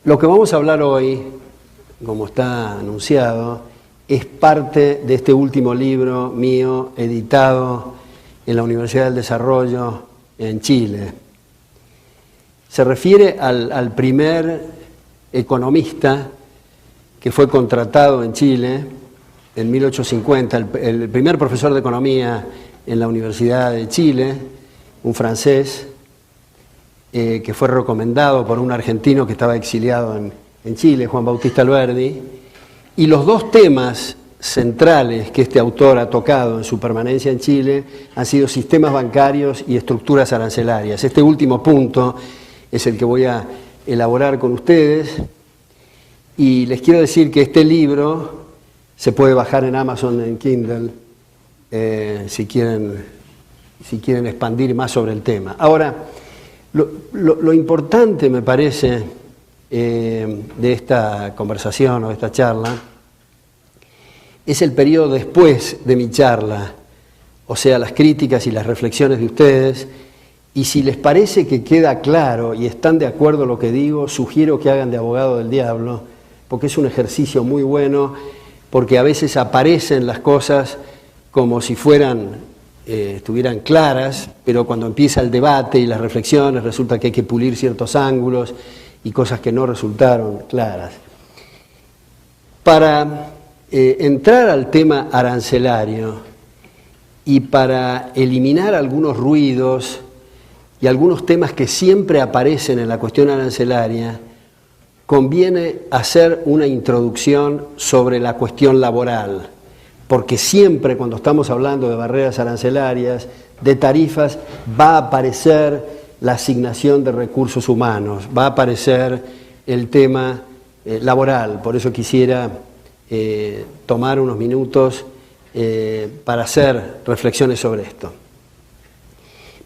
Lo que vamos a hablar hoy, como está anunciado, es parte de este último libro mío editado en la Universidad del Desarrollo en Chile. Se refiere al primer economista que fue contratado en Chile en 1850, el primer profesor de economía en la Universidad de Chile, un francés, que fue recomendado por un argentino que estaba exiliado en Chile, Juan Bautista Alberdi, y los dos temas centrales que este autor ha tocado en su permanencia en Chile han sido sistemas bancarios y estructuras arancelarias. Este último punto es el que voy a elaborar con ustedes, y les quiero decir que este libro se puede bajar en Amazon, en Kindle, si quieren expandir más sobre el tema. Ahora, lo importante, me parece, de esta conversación o de esta charla es el periodo después de mi charla, o sea, las críticas y las reflexiones de ustedes, y si les parece que queda claro y están de acuerdo en lo que digo, sugiero que hagan de abogado del diablo, porque es un ejercicio muy bueno, porque a veces aparecen las cosas como si estuvieran claras, pero cuando empieza el debate y las reflexiones resulta que hay que pulir ciertos ángulos y cosas que no resultaron claras. Para entrar al tema arancelario y para eliminar algunos ruidos y algunos temas que siempre aparecen en la cuestión arancelaria, conviene hacer una introducción sobre la cuestión laboral, porque siempre cuando estamos hablando de barreras arancelarias, de tarifas, va a aparecer la asignación de recursos humanos, va a aparecer el tema laboral. Por eso quisiera tomar unos minutos para hacer reflexiones sobre esto.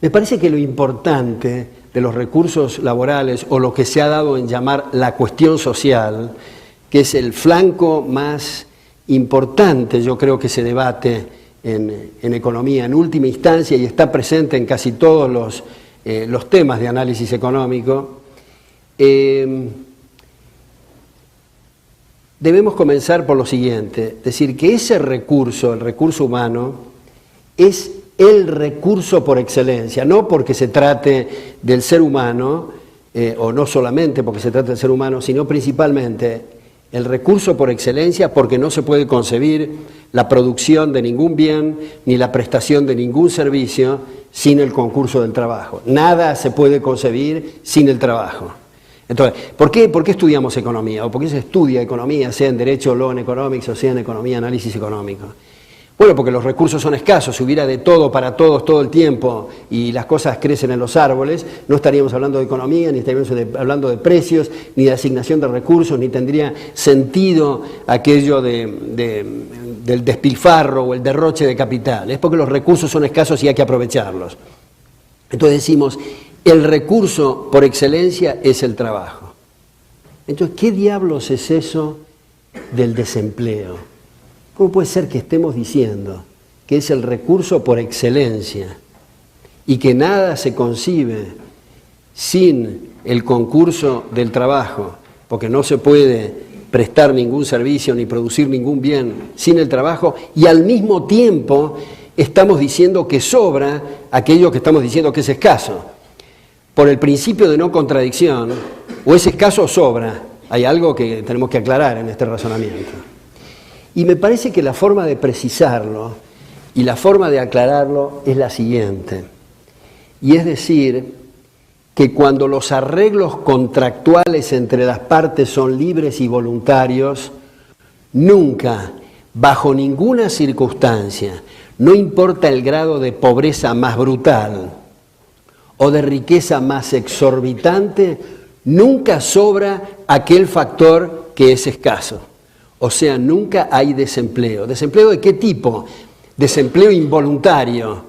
Me parece que lo importante de los recursos laborales, o lo que se ha dado en llamar la cuestión social, que es el flanco más importante, yo creo que se debate en economía en última instancia y está presente en casi todos los temas de análisis económico, debemos comenzar por lo siguiente, decir que ese recurso, el recurso humano, es el recurso por excelencia, no porque se trate del ser humano, o no solamente porque se trate del ser humano, sino principalmente el recurso por excelencia, porque no se puede concebir la producción de ningún bien ni la prestación de ningún servicio sin el concurso del trabajo. Nada se puede concebir sin el trabajo. Entonces, ¿por qué estudiamos economía? ¿O por qué se estudia economía, sea en Derecho, Law and Economics, o sea en Economía, Análisis Económico? Bueno, porque los recursos son escasos. Si hubiera de todo para todos todo el tiempo y las cosas crecen en los árboles, no estaríamos hablando de economía, ni estaríamos hablando de precios, ni de asignación de recursos, ni tendría sentido aquello del despilfarro o el derroche de capital. Es porque los recursos son escasos y hay que aprovecharlos. Entonces decimos, el recurso por excelencia es el trabajo. Entonces, ¿qué diablos es eso del desempleo? ¿Cómo puede ser que estemos diciendo que es el recurso por excelencia y que nada se concibe sin el concurso del trabajo, porque no se puede prestar ningún servicio ni producir ningún bien sin el trabajo, y al mismo tiempo estamos diciendo que sobra aquello que estamos diciendo que es escaso? Por el principio de no contradicción, o es escaso o sobra, hay algo que tenemos que aclarar en este razonamiento. Y me parece que la forma de precisarlo y la forma de aclararlo es la siguiente. Y es decir, que cuando los arreglos contractuales entre las partes son libres y voluntarios, nunca, bajo ninguna circunstancia, no importa el grado de pobreza más brutal o de riqueza más exorbitante, nunca sobra aquel factor que es escaso. O sea, nunca hay desempleo. ¿Desempleo de qué tipo? Desempleo involuntario,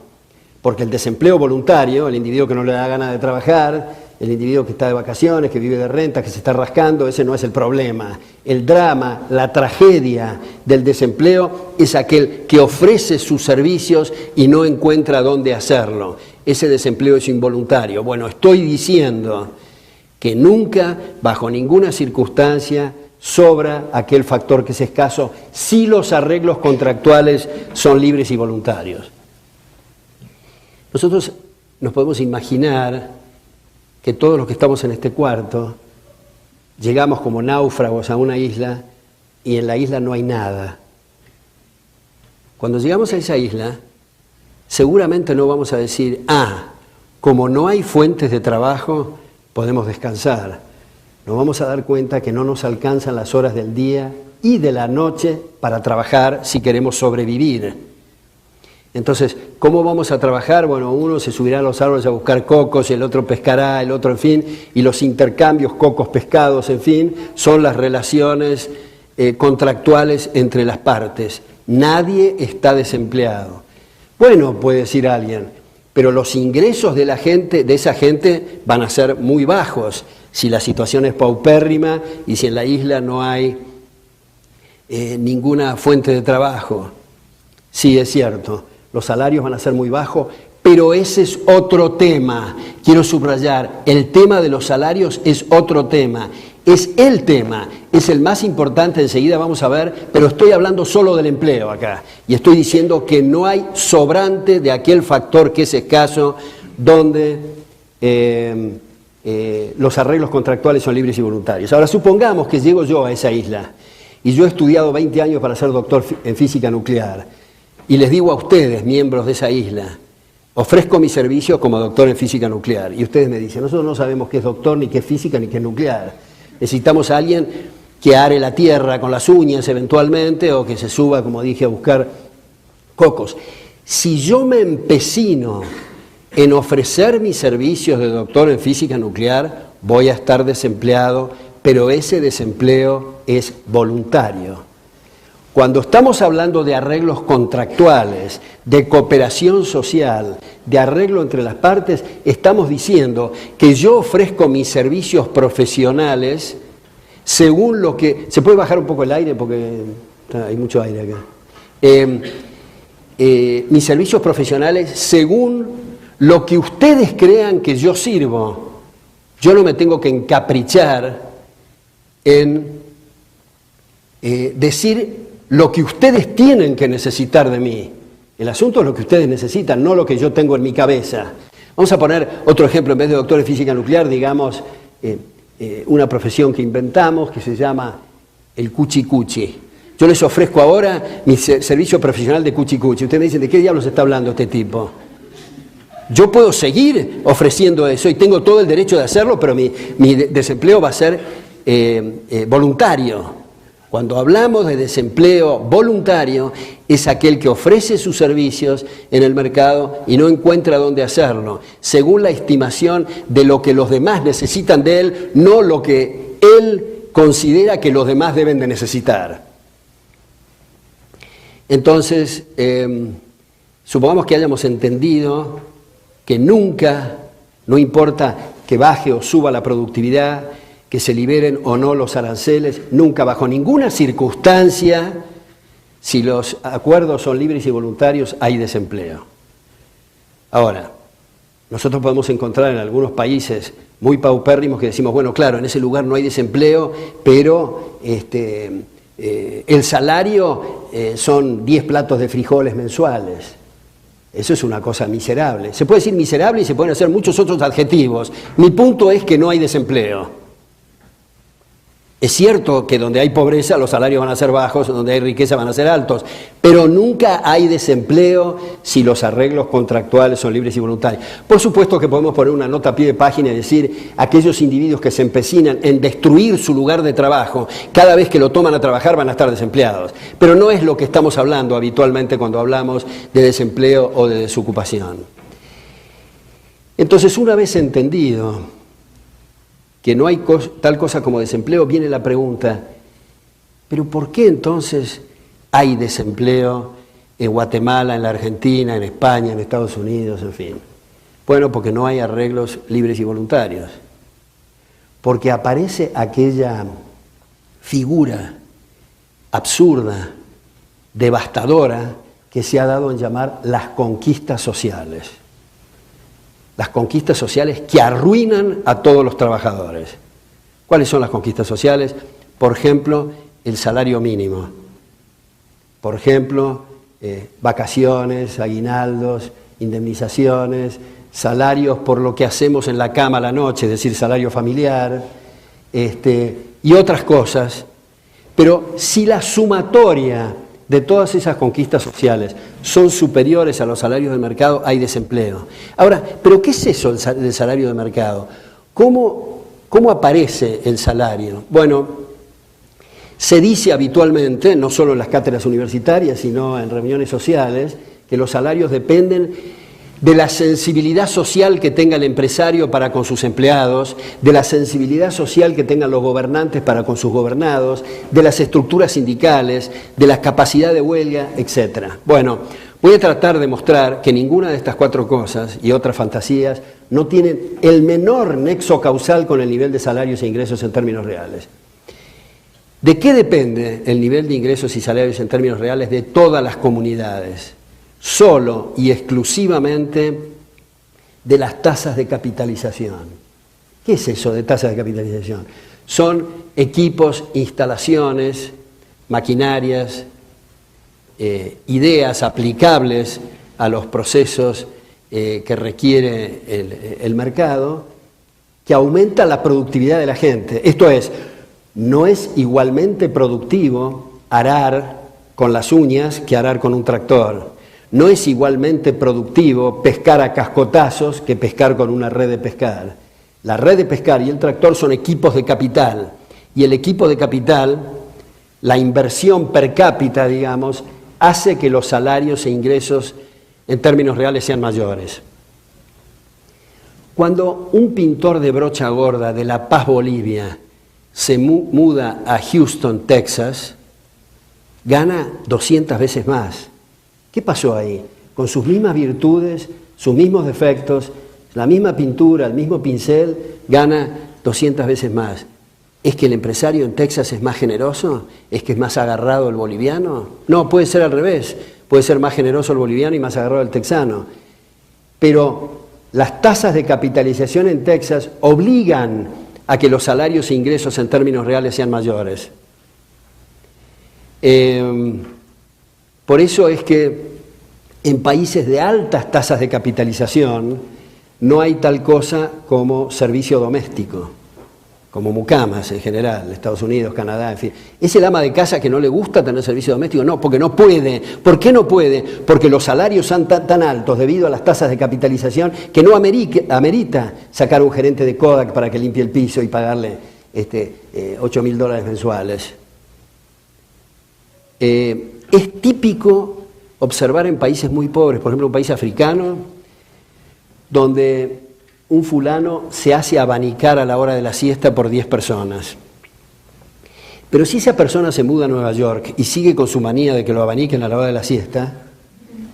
porque el desempleo voluntario, el individuo que no le da ganas de trabajar, el individuo que está de vacaciones, que vive de renta, que se está rascando, ese no es el problema. El drama, la tragedia del desempleo es aquel que ofrece sus servicios y no encuentra dónde hacerlo. Ese desempleo es involuntario. Bueno, estoy diciendo que nunca, bajo ninguna circunstancia, sobra aquel factor que es escaso si los arreglos contractuales son libres y voluntarios. Nosotros nos podemos imaginar que todos los que estamos en este cuarto llegamos como náufragos a una isla y en la isla no hay nada. Cuando llegamos a esa isla, seguramente no vamos a decir, como no hay fuentes de trabajo, podemos descansar. Nos vamos a dar cuenta que no nos alcanzan las horas del día y de la noche para trabajar si queremos sobrevivir. Entonces, ¿cómo vamos a trabajar? Bueno, uno se subirá a los árboles a buscar cocos, el otro pescará, el otro, en fin, y los intercambios cocos, pescados, en fin, son las relaciones contractuales entre las partes. Nadie está desempleado. Bueno, puede decir alguien, pero los ingresos de la gente, de esa gente, van a ser muy bajos si la situación es paupérrima y si en la isla no hay ninguna fuente de trabajo. Sí, es cierto, los salarios van a ser muy bajos, pero ese es otro tema. Quiero subrayar, el tema de los salarios es otro tema. Es el tema, es el más importante, enseguida vamos a ver, pero estoy hablando solo del empleo acá. Y estoy diciendo que no hay sobrante de aquel factor que es escaso, donde los arreglos contractuales son libres y voluntarios. Ahora, supongamos que llego yo a esa isla, y yo he estudiado 20 años para ser doctor en física nuclear, y les digo a ustedes, miembros de esa isla, ofrezco mi servicio como doctor en física nuclear. Y ustedes me dicen, nosotros no sabemos qué es doctor, ni qué es física, ni qué es nuclear. Necesitamos a alguien que are la tierra con las uñas eventualmente, o que se suba, como dije, a buscar cocos. Si yo me empecino en ofrecer mis servicios de doctor en física nuclear, voy a estar desempleado, pero ese desempleo es voluntario. Cuando estamos hablando de arreglos contractuales, de cooperación social, de arreglo entre las partes, estamos diciendo que yo ofrezco mis servicios profesionales según lo que... ¿Se puede bajar un poco el aire? Porque hay mucho aire acá. Mis servicios profesionales según lo que ustedes crean que yo sirvo. Yo no me tengo que encaprichar en decir lo que ustedes tienen que necesitar de mí. El asunto es lo que ustedes necesitan, no lo que yo tengo en mi cabeza. Vamos a poner otro ejemplo, en vez de doctor en física nuclear, digamos, una profesión que inventamos que se llama el cuchicuchi. Yo les ofrezco ahora mi servicio profesional de cuchicuchi. Ustedes me dicen, ¿de qué diablos está hablando este tipo? Yo puedo seguir ofreciendo eso y tengo todo el derecho de hacerlo, pero mi desempleo va a ser voluntario. Cuando hablamos de desempleo voluntario, es aquel que ofrece sus servicios en el mercado y no encuentra dónde hacerlo, según la estimación de lo que los demás necesitan de él, no lo que él considera que los demás deben de necesitar. Entonces, supongamos que hayamos entendido que nunca, no importa que baje o suba la productividad, que se liberen o no los aranceles, nunca, bajo ninguna circunstancia, si los acuerdos son libres y voluntarios, hay desempleo. Ahora, nosotros podemos encontrar en algunos países muy paupérrimos que decimos, bueno, claro, en ese lugar no hay desempleo, pero el salario son 10 platos de frijoles mensuales. Eso es una cosa miserable. Se puede decir miserable y se pueden hacer muchos otros adjetivos. Mi punto es que no hay desempleo. Es cierto que donde hay pobreza los salarios van a ser bajos, donde hay riqueza van a ser altos, pero nunca hay desempleo si los arreglos contractuales son libres y voluntarios. Por supuesto que podemos poner una nota a pie de página y decir aquellos individuos que se empecinan en destruir su lugar de trabajo, cada vez que lo toman a trabajar van a estar desempleados. Pero no es lo que estamos hablando habitualmente cuando hablamos de desempleo o de desocupación. Entonces, una vez entendido que no hay tal cosa como desempleo, viene la pregunta, ¿pero por qué entonces hay desempleo en Guatemala, en la Argentina, en España, en Estados Unidos, en fin? Bueno, porque no hay arreglos libres y voluntarios. Porque aparece aquella figura absurda, devastadora, que se ha dado en llamar las conquistas sociales. las conquistas sociales que arruinan a todos los trabajadores. ¿Cuáles son las conquistas sociales? Por ejemplo, el salario mínimo. Por ejemplo, vacaciones, aguinaldos, indemnizaciones, salarios por lo que hacemos en la cama a la noche, es decir, salario familiar, y otras cosas. Pero si la sumatoria de todas esas conquistas sociales son superiores a los salarios del mercado, hay desempleo. Ahora, ¿pero qué es eso del salario de mercado? ¿Cómo aparece el salario? Bueno, se dice habitualmente, no solo en las cátedras universitarias, sino en reuniones sociales, que los salarios dependen de la sensibilidad social que tenga el empresario para con sus empleados, de la sensibilidad social que tengan los gobernantes para con sus gobernados, de las estructuras sindicales, de la capacidad de huelga, etc. Bueno, voy a tratar de mostrar que ninguna de estas cuatro cosas y otras fantasías no tienen el menor nexo causal con el nivel de salarios e ingresos en términos reales. ¿De qué depende el nivel de ingresos y salarios en términos reales de todas las comunidades? Solo y exclusivamente de las tasas de capitalización. ¿Qué es eso de tasas de capitalización? Son equipos, instalaciones, maquinarias, ideas aplicables a los procesos que requiere el mercado, que aumenta la productividad de la gente. Esto es, no es igualmente productivo arar con las uñas que arar con un tractor. No es igualmente productivo pescar a cascotazos que pescar con una red de pescar. La red de pescar y el tractor son equipos de capital. Y el equipo de capital, la inversión per cápita, digamos, hace que los salarios e ingresos en términos reales sean mayores. Cuando un pintor de brocha gorda de La Paz, Bolivia, se muda a Houston, Texas, gana 200 veces más. ¿Qué pasó ahí? Con sus mismas virtudes, sus mismos defectos, la misma pintura, el mismo pincel, gana 200 veces más. ¿Es que el empresario en Texas es más generoso? ¿Es que es más agarrado el boliviano? No, puede ser al revés. Puede ser más generoso el boliviano y más agarrado el texano. Pero las tasas de capitalización en Texas obligan a que los salarios e ingresos en términos reales sean mayores. Por eso es que en países de altas tasas de capitalización no hay tal cosa como servicio doméstico, como mucamas en general, Estados Unidos, Canadá, en fin. ¿Es el ama de casa que no le gusta tener servicio doméstico? No, porque no puede. ¿Por qué no puede? Porque los salarios son tan altos debido a las tasas de capitalización que no amerita sacar a un gerente de Kodak para que limpie el piso y pagarle $8.000 mensuales. Es típico observar en países muy pobres, por ejemplo un país africano, donde un fulano se hace abanicar a la hora de la siesta por 10 personas. Pero si esa persona se muda a Nueva York y sigue con su manía de que lo abaniquen a la hora de la siesta,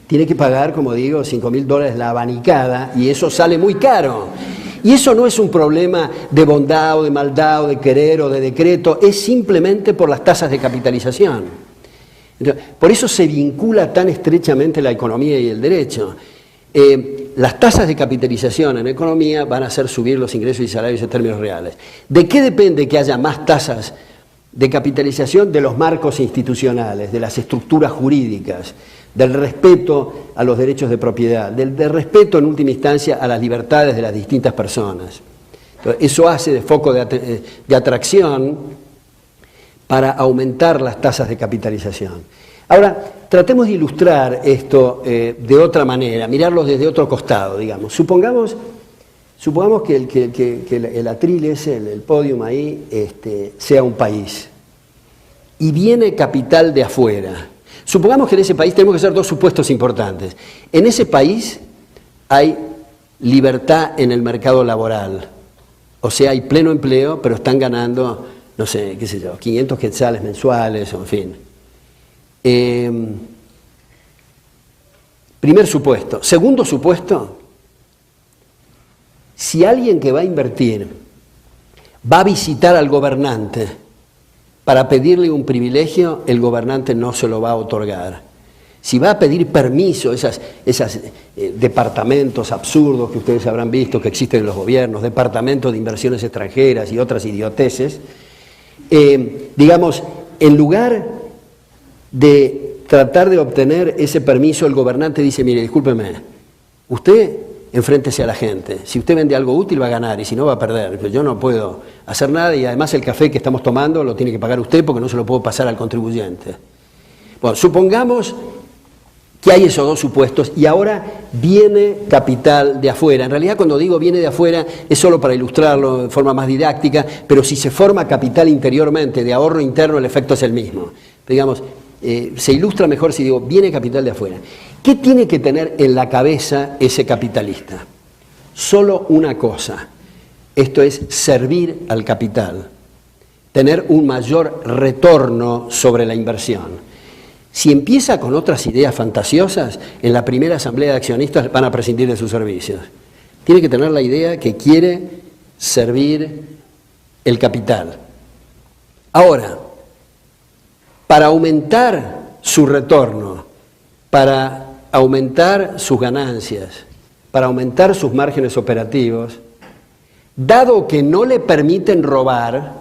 tiene que pagar, como digo, $5.000 la abanicada, y eso sale muy caro. Y eso no es un problema de bondad o de maldad o de querer o de decreto, es simplemente por las tasas de capitalización. Entonces, por eso se vincula tan estrechamente la economía y el derecho. Las tasas de capitalización en economía van a hacer subir los ingresos y salarios en términos reales. ¿De qué depende que haya más tasas de capitalización? De los marcos institucionales, de las estructuras jurídicas, del respeto a los derechos de propiedad, del respeto en última instancia a las libertades de las distintas personas. Entonces, eso hace de foco de atracción para aumentar las tasas de capitalización. Ahora, tratemos de ilustrar esto de otra manera, mirarlo desde otro costado, digamos. Supongamos que el atril ese, el podium ahí, sea un país y viene capital de afuera. Supongamos que en ese país tenemos que hacer dos supuestos importantes. En ese país hay libertad en el mercado laboral, o sea, hay pleno empleo, pero están ganando, no sé, qué sé yo, 500 quetzales mensuales, o en fin. Primer supuesto. Segundo supuesto, si alguien que va a invertir va a visitar al gobernante para pedirle un privilegio, el gobernante no se lo va a otorgar. si va a pedir permiso, esos departamentos absurdos que ustedes habrán visto que existen en los gobiernos, departamentos de inversiones extranjeras y otras idioteces, digamos, en lugar de tratar de obtener ese permiso, el gobernante dice, mire, discúlpeme, usted enfréntese a la gente, si usted vende algo útil va a ganar y si no va a perder, pero yo no puedo hacer nada y además el café que estamos tomando lo tiene que pagar usted porque no se lo puedo pasar al contribuyente. Bueno, supongamos que hay esos dos supuestos y ahora viene capital de afuera. En realidad cuando digo viene de afuera es solo para ilustrarlo de forma más didáctica, pero si se forma capital interiormente, de ahorro interno, el efecto es el mismo. Digamos, se ilustra mejor si digo viene capital de afuera. ¿Qué tiene que tener en la cabeza ese capitalista? Solo una cosa, esto es servir al capital, tener un mayor retorno sobre la inversión. Si empieza con otras ideas fantasiosas, en la primera asamblea de accionistas van a prescindir de sus servicios. Tiene que tener la idea que quiere servir el capital. Ahora, para aumentar su retorno, para aumentar sus ganancias, para aumentar sus márgenes operativos, dado que no le permiten robar,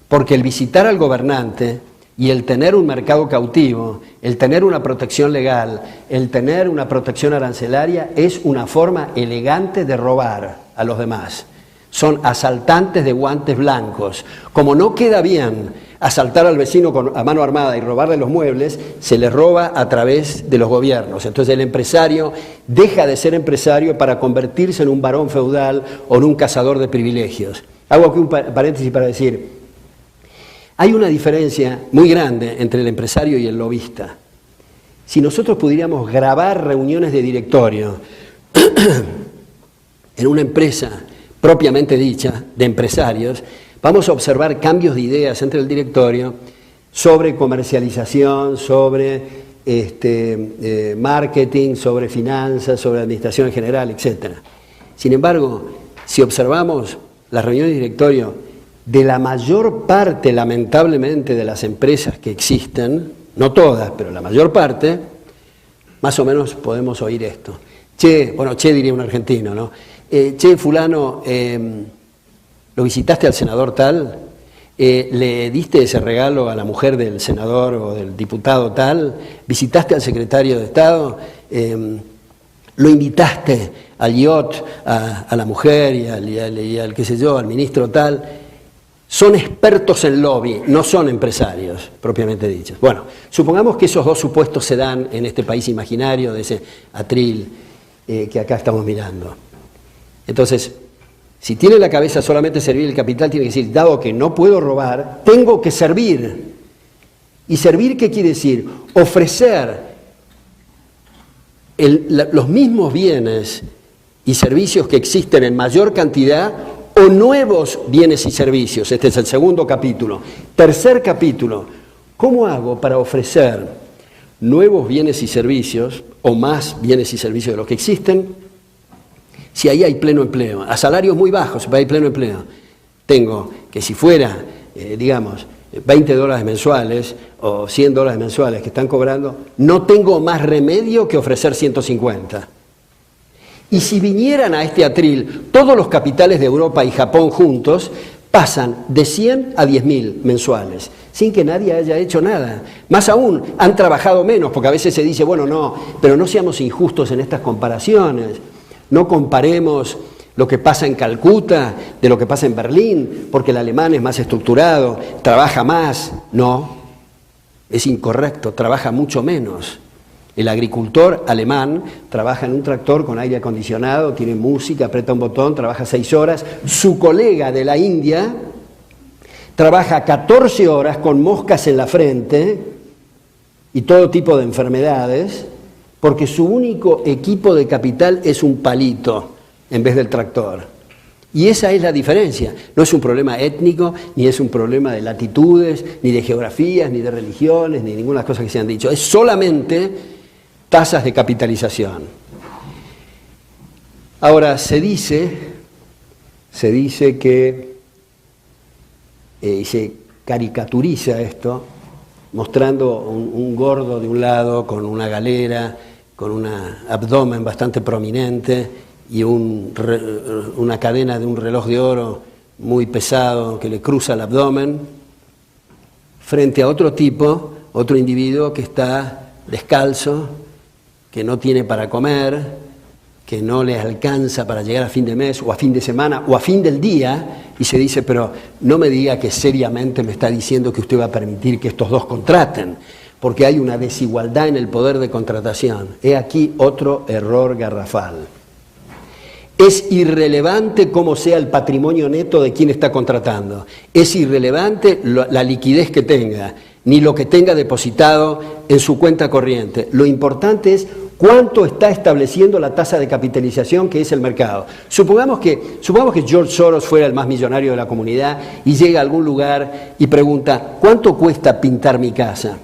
porque el visitar al gobernante y el tener un mercado cautivo, el tener una protección legal, el tener una protección arancelaria es una forma elegante de robar a los demás. Son asaltantes de guantes blancos. Como no queda bien asaltar al vecino a mano armada y robarle los muebles, se le roba a través de los gobiernos. Entonces el empresario deja de ser empresario para convertirse en un barón feudal o en un cazador de privilegios. Hago aquí un paréntesis para decir, hay una diferencia muy grande entre el empresario y el lobista. Si nosotros pudiéramos grabar reuniones de directorio en una empresa propiamente dicha, de empresarios, vamos a observar cambios de ideas entre el directorio sobre comercialización, sobre marketing, sobre finanzas, sobre administración en general, etc. Sin embargo, si observamos las reuniones de directorio de la mayor parte, lamentablemente, de las empresas que existen, no todas, pero la mayor parte, más o menos podemos oír esto. Che diría un argentino, ¿no? Che, fulano, ¿lo visitaste al senador tal? ¿Le diste ese regalo a la mujer del senador o del diputado tal? ¿Visitaste al secretario de Estado? ¿Lo invitaste al yacht, a la mujer y al qué sé yo, al ministro tal? Son expertos en lobby, no son empresarios, propiamente dichos. Bueno, supongamos que esos dos supuestos se dan en este país imaginario de ese atril que acá estamos mirando. Entonces, si tiene en la cabeza solamente servir el capital, tiene que decir, dado que no puedo robar, tengo que servir. ¿Y servir qué quiere decir? Ofrecer los mismos bienes y servicios que existen en mayor cantidad o nuevos bienes y servicios. Este es el segundo capítulo. Tercer capítulo, ¿cómo hago para ofrecer nuevos bienes y servicios o más bienes y servicios de los que existen? Si ahí hay pleno empleo, a salarios muy bajos, hay pleno empleo. Tengo que si fuera, digamos, $20 mensuales o $100 mensuales que están cobrando, no tengo más remedio que ofrecer 150. Y si vinieran a este atril todos los capitales de Europa y Japón juntos, pasan de 100 a 10.000 mensuales, sin que nadie haya hecho nada. Más aún, han trabajado menos, porque a veces se dice, bueno, no, pero no seamos injustos en estas comparaciones. No comparemos lo que pasa en Calcuta de lo que pasa en Berlín, porque el alemán es más estructurado, trabaja más. No, es incorrecto, trabaja mucho menos. El agricultor alemán trabaja en un tractor con aire acondicionado, tiene música, aprieta un botón, trabaja 6 horas. Su colega de la India trabaja 14 horas con moscas en la frente y todo tipo de enfermedades, porque su único equipo de capital es un palito en vez del tractor. Y esa es la diferencia. No es un problema étnico, ni es un problema de latitudes, ni de geografías, ni de religiones, ni ninguna cosa que se han dicho. Es solamente tasas de capitalización. Ahora, se dice que, y se caricaturiza esto, mostrando un gordo de un lado con una galera, con un abdomen bastante prominente y una cadena de un reloj de oro muy pesado que le cruza el abdomen, frente a otro tipo, otro individuo que está descalzo, que no tiene para comer, que no les alcanza para llegar a fin de mes o a fin de semana o a fin del día, y se dice, pero no me diga que seriamente me está diciendo que usted va a permitir que estos dos contraten, porque hay una desigualdad en el poder de contratación. He aquí otro error garrafal. Es irrelevante cómo sea el patrimonio neto de quien está contratando. Es irrelevante la liquidez que tenga, ni lo que tenga depositado en su cuenta corriente. Lo importante es cuánto está estableciendo la tasa de capitalización, que es el mercado. Supongamos que George Soros fuera el más millonario de la comunidad y llega a algún lugar y pregunta, ¿cuánto cuesta pintar mi casa?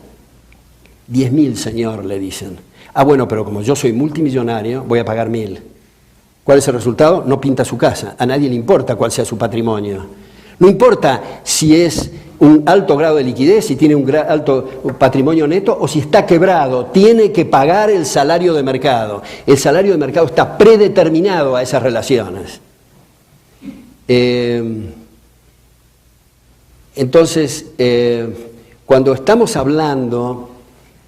10.000, señor, le dicen. Ah, bueno, pero como yo soy multimillonario, voy a pagar 1.000. ¿Cuál es el resultado? No pinta su casa. A nadie le importa cuál sea su patrimonio. No importa si es un alto grado de liquidez, si tiene un alto patrimonio neto o si está quebrado. Tiene que pagar el salario de mercado. El salario de mercado está predeterminado a esas relaciones. Entonces, cuando estamos hablando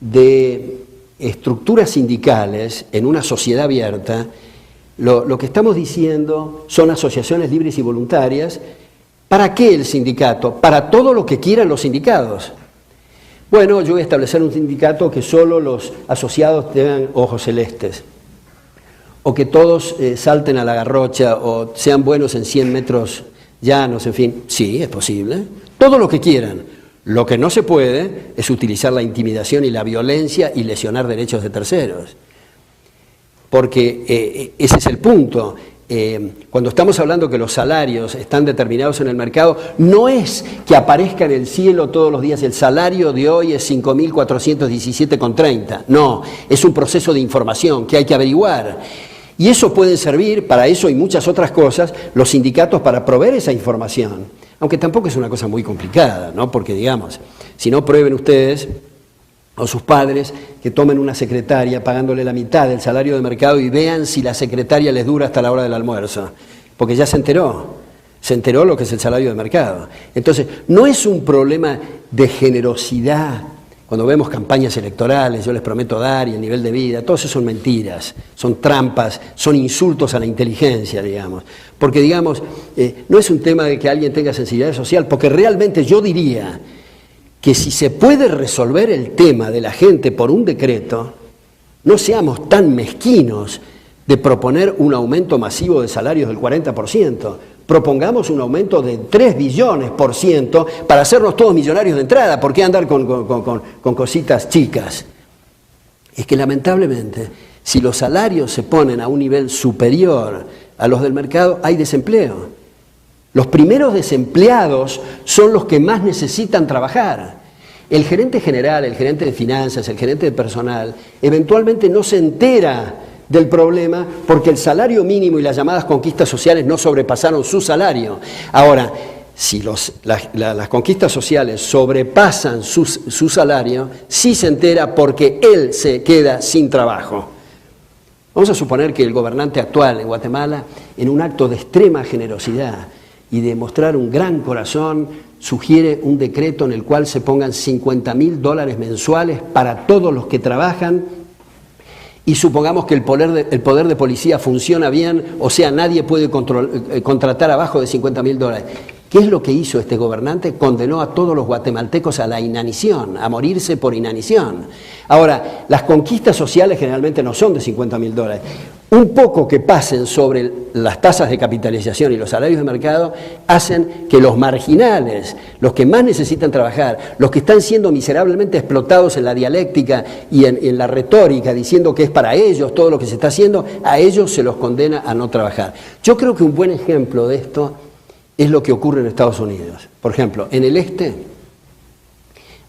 de estructuras sindicales en una sociedad abierta, lo que estamos diciendo son asociaciones libres y voluntarias. ¿Para qué el sindicato? Para todo lo que quieran los sindicatos. Bueno, yo voy a establecer un sindicato que solo los asociados tengan ojos celestes, o que todos salten a la garrocha, o sean buenos en 100 metros llanos, en fin. Sí, es posible. Todo lo que quieran. Lo que no se puede es utilizar la intimidación y la violencia y lesionar derechos de terceros. Porque ese es el punto. Cuando estamos hablando que los salarios están determinados en el mercado, no es que aparezca en el cielo todos los días el salario de hoy es 5.417,30. No, es un proceso de información que hay que averiguar. Y eso puede servir, para eso y muchas otras cosas, los sindicatos para proveer esa información. Aunque tampoco es una cosa muy complicada, ¿no? Porque, digamos, si no, prueben ustedes o sus padres que tomen una secretaria pagándole la mitad del salario de mercado y vean si la secretaria les dura hasta la hora del almuerzo, porque ya se enteró lo que es el salario de mercado. Entonces, no es un problema de generosidad. Cuando vemos campañas electorales, yo les prometo dar y el nivel de vida, todo eso son mentiras, son trampas, son insultos a la inteligencia, digamos. Porque, digamos, no es un tema de que alguien tenga sensibilidad social, porque realmente yo diría que si se puede resolver el tema de la gente por un decreto, no seamos tan mezquinos de proponer un aumento masivo de salarios del 40%. Propongamos un aumento de 3 billones% para hacernos todos millonarios de entrada. ¿Por qué andar con cositas chicas? Es que lamentablemente, si los salarios se ponen a un nivel superior a los del mercado, hay desempleo. Los primeros desempleados son los que más necesitan trabajar. El gerente general, el gerente de finanzas, el gerente de personal, eventualmente no se entera del problema porque el salario mínimo y las llamadas conquistas sociales no sobrepasaron su salario. Ahora, si las conquistas sociales sobrepasan su salario, sí se entera porque él se queda sin trabajo. Vamos a suponer que el gobernante actual en Guatemala, en un acto de extrema generosidad y de mostrar un gran corazón, sugiere un decreto en el cual se pongan $50.000 mensuales para todos los que trabajan, y supongamos que el poder de policía funciona bien, o sea, nadie puede contratar abajo de $50.000. ¿Qué es lo que hizo este gobernante? Condenó a todos los guatemaltecos a la inanición, a morirse por inanición. Ahora, las conquistas sociales generalmente no son de $50.000. Un poco que pasen sobre las tasas de capitalización y los salarios de mercado hacen que los marginales, los que más necesitan trabajar, los que están siendo miserablemente explotados en la dialéctica y en la retórica, diciendo que es para ellos todo lo que se está haciendo, a ellos se los condena a no trabajar. Yo creo que un buen ejemplo de esto es lo que ocurre en Estados Unidos. Por ejemplo, en el este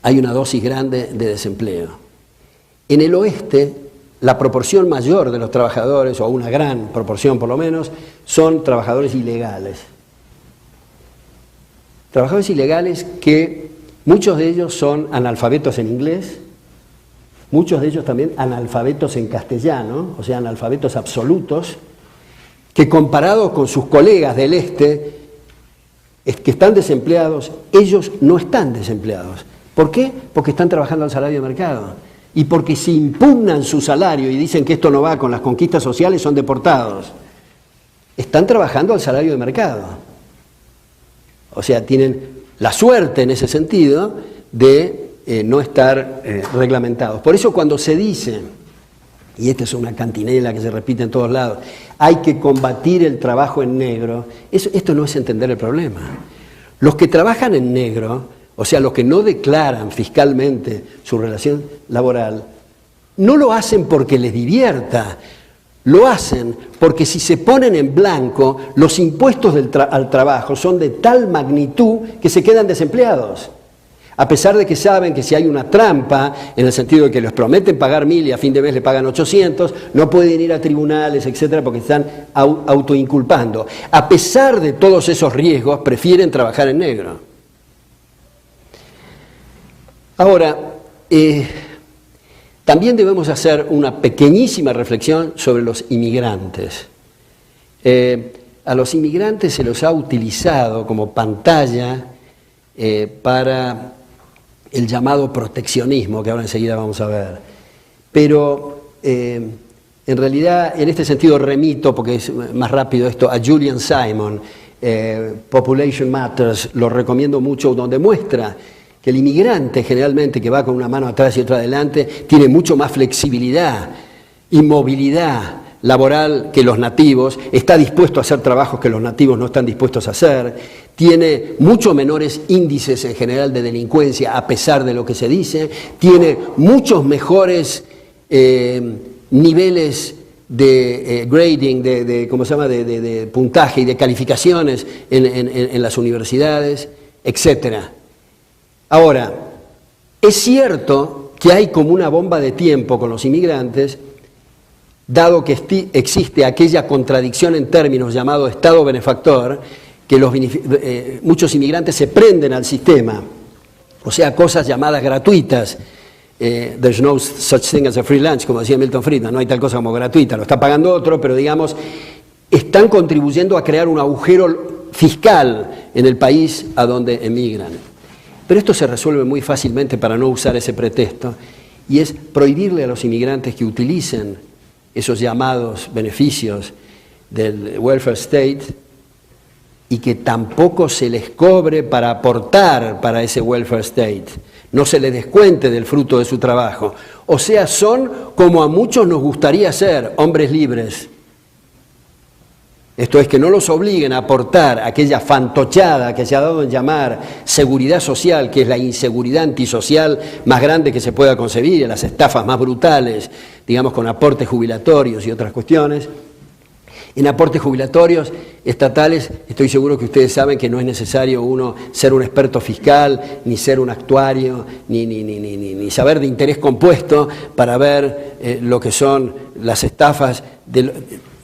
hay una dosis grande de desempleo. En el oeste, la proporción mayor de los trabajadores, o una gran proporción por lo menos, son trabajadores ilegales. Trabajadores ilegales que Muchos de ellos son analfabetos en inglés, muchos de ellos también analfabetos en castellano, o sea, analfabetos absolutos, que comparados con sus colegas del este, que están desempleados, ellos no están desempleados. ¿Por qué? Porque están trabajando al salario de mercado. Y porque si impugnan su salario y dicen que esto no va con las conquistas sociales, son deportados. Están trabajando al salario de mercado. O sea, tienen la suerte en ese sentido de no estar reglamentados. Por eso cuando se dice, y esta es una cantinela que se repite en todos lados, hay que combatir el trabajo en negro, esto no es entender el problema. Los que trabajan en negro, o sea, los que no declaran fiscalmente su relación laboral, no lo hacen porque les divierta, lo hacen porque si se ponen en blanco, los impuestos al trabajo son de tal magnitud que se quedan desempleados. A pesar de que saben que si hay una trampa, en el sentido de que les prometen pagar 1.000 y a fin de mes le pagan 800, no pueden ir a tribunales, etcétera, porque están autoinculpando. A pesar de todos esos riesgos, prefieren trabajar en negro. Ahora, también debemos hacer una pequeñísima reflexión sobre los inmigrantes. A los inmigrantes se los ha utilizado como pantalla para el llamado proteccionismo, que ahora enseguida vamos a ver. Pero en realidad, en este sentido remito, porque es más rápido esto, a Julian Simon, Population Matters, lo recomiendo mucho, donde muestra que el inmigrante generalmente, que va con una mano atrás y otra adelante, tiene mucho más flexibilidad y movilidad laboral que los nativos, está dispuesto a hacer trabajos que los nativos no están dispuestos a hacer, tiene mucho menores índices en general de delincuencia a pesar de lo que se dice, tiene muchos mejores niveles de grading, ¿cómo se llama?, de puntaje y de calificaciones en las universidades, etcétera. Ahora, es cierto que hay como una bomba de tiempo con los inmigrantes, dado que existe aquella contradicción en términos llamado Estado benefactor, que muchos inmigrantes se prenden al sistema, o sea, cosas llamadas gratuitas. There's no such thing as a free lunch, como decía Milton Friedman, no hay tal cosa como gratuita, lo está pagando otro, pero digamos, están contribuyendo a crear un agujero fiscal en el país a donde emigran. Pero esto se resuelve muy fácilmente para no usar ese pretexto, y es prohibirle a los inmigrantes que utilicen esos llamados beneficios del welfare state y que tampoco se les cobre para aportar para ese welfare state, no se les descuente del fruto de su trabajo. O sea, son como a muchos nos gustaría ser, hombres libres. Esto es, que no los obliguen a aportar aquella fantochada que se ha dado en llamar seguridad social, que es la inseguridad antisocial más grande que se pueda concebir, las estafas más brutales, digamos, con aportes jubilatorios y otras cuestiones. En aportes jubilatorios estatales, estoy seguro que ustedes saben que no es necesario uno ser un experto fiscal, ni ser un actuario, ni saber de interés compuesto para ver lo que son las estafas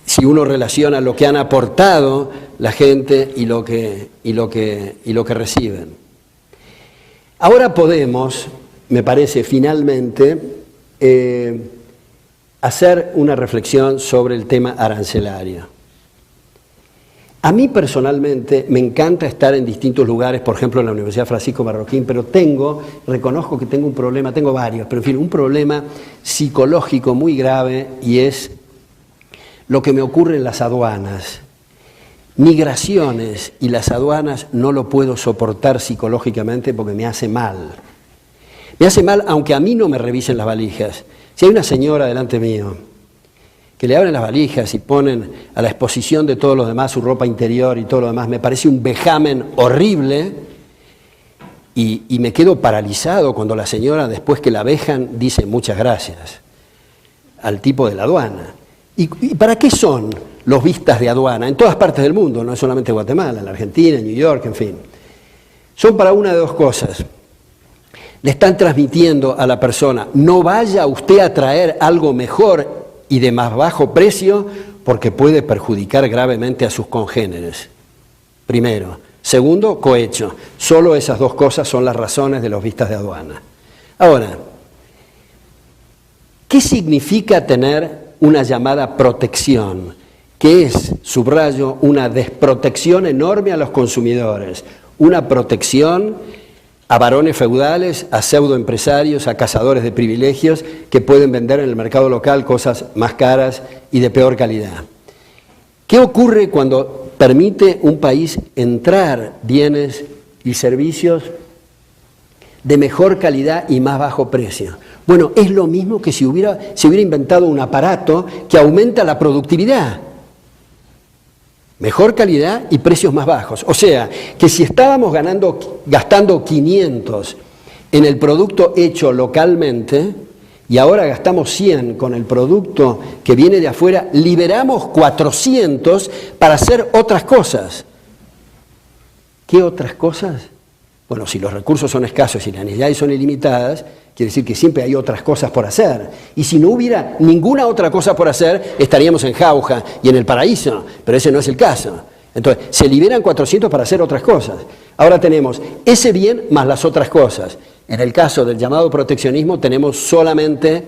si uno relaciona lo que han aportado la gente y lo que reciben. Ahora podemos, me parece, finalmente, hacer una reflexión sobre el tema arancelario. A mí personalmente me encanta estar en distintos lugares, por ejemplo en la Universidad Francisco Marroquín, pero reconozco que tengo un problema, tengo varios, pero en fin, un problema psicológico muy grave, y es lo que me ocurre en las aduanas. Migraciones y las aduanas no lo puedo soportar psicológicamente porque me hace mal. Me hace mal aunque a mí no me revisen las valijas. Si hay una señora delante mío que le abren las valijas y ponen a la exposición de todos los demás su ropa interior y todo lo demás, me parece un vejamen horrible, y me quedo paralizado cuando la señora, después que la vejan, dice muchas gracias al tipo de la aduana. ¿Y para qué son los vistas de aduana? En todas partes del mundo, no es solamente Guatemala, en la Argentina, en New York, en fin. Son para una de dos cosas. Le están transmitiendo a la persona, no vaya usted a traer algo mejor y de más bajo precio porque puede perjudicar gravemente a sus congéneres. Primero. Segundo, cohecho. Solo esas dos cosas son las razones de los vistas de aduana. Ahora, ¿qué significa tener una llamada protección? Que es, subrayo, una desprotección enorme a los consumidores, una protección a varones feudales, a pseudoempresarios, a cazadores de privilegios que pueden vender en el mercado local cosas más caras y de peor calidad. ¿Qué ocurre cuando permite un país entrar bienes y servicios de mejor calidad y más bajo precio? Bueno, es lo mismo que si hubiera inventado un aparato que aumenta la productividad. Mejor calidad y precios más bajos. O sea, que si estábamos gastando 500 en el producto hecho localmente y ahora gastamos 100 con el producto que viene de afuera, liberamos 400 para hacer otras cosas. ¿Qué otras cosas? Bueno, si los recursos son escasos y las necesidades son ilimitadas, quiere decir que siempre hay otras cosas por hacer. Y si no hubiera ninguna otra cosa por hacer, estaríamos en jauja y en el paraíso, pero ese no es el caso. Entonces, se liberan 400 para hacer otras cosas. Ahora tenemos ese bien más las otras cosas. En el caso del llamado proteccionismo tenemos solamente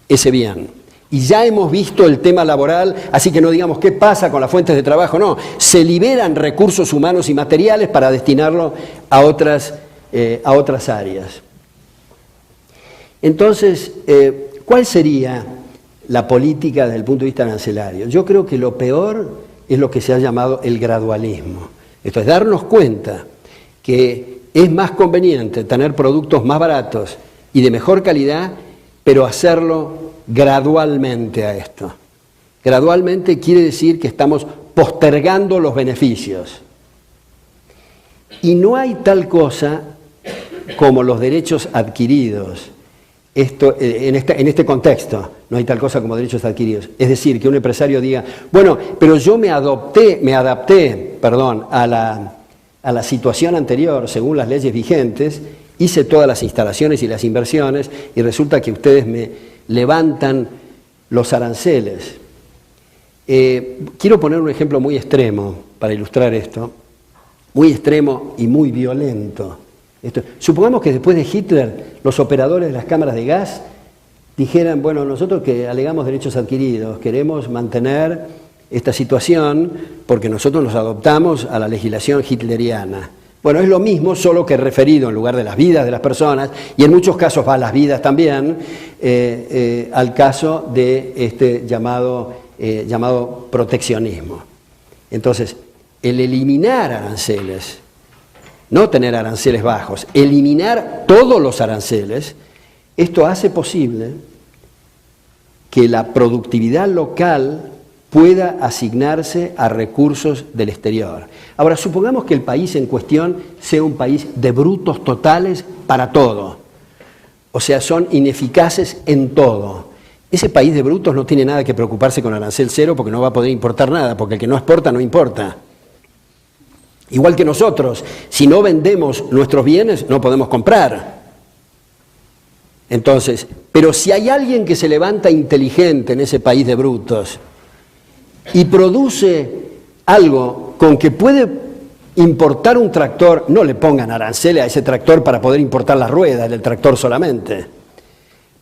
ese bien. Y ya hemos visto el tema laboral, así que no digamos qué pasa con las fuentes de trabajo, no. Se liberan recursos humanos y materiales para destinarlo a otras áreas. Entonces, ¿cuál sería la política desde el punto de vista arancelario? Yo creo que lo peor es lo que se ha llamado el gradualismo. Esto es darnos cuenta que es más conveniente tener productos más baratos y de mejor calidad, pero hacerlo gradualmente a esto. Gradualmente quiere decir que estamos postergando los beneficios. Y no hay tal cosa como los derechos adquiridos. Esto, en este contexto, no hay tal cosa como derechos adquiridos. Es decir, que un empresario diga, bueno, pero yo me adapté a la situación anterior, según las leyes vigentes, hice todas las instalaciones y las inversiones, y resulta que ustedes me levantan los aranceles. Quiero poner un ejemplo muy extremo para ilustrar esto, muy extremo y muy violento. Supongamos que después de Hitler los operadores de las cámaras de gas dijeran, bueno, nosotros que alegamos derechos adquiridos, queremos mantener esta situación porque nosotros nos adoptamos a la legislación hitleriana. Bueno, es lo mismo, solo que referido en lugar de las vidas de las personas, y en muchos casos va a las vidas también, al caso de este llamado proteccionismo. Entonces, el eliminar aranceles, no tener aranceles bajos, eliminar todos los aranceles, esto hace posible que la productividad local pueda asignarse a recursos del exterior. Ahora, supongamos que el país en cuestión sea un país de brutos totales para todo. O sea, son ineficaces en todo. Ese país de brutos no tiene nada que preocuparse con arancel cero porque no va a poder importar nada, porque el que no exporta no importa. Igual que nosotros, si no vendemos nuestros bienes, no podemos comprar. Entonces, pero si hay alguien que se levanta inteligente en ese país de brutos y produce algo con que puede importar un tractor, no le pongan aranceles a ese tractor para poder importar las ruedas del tractor solamente.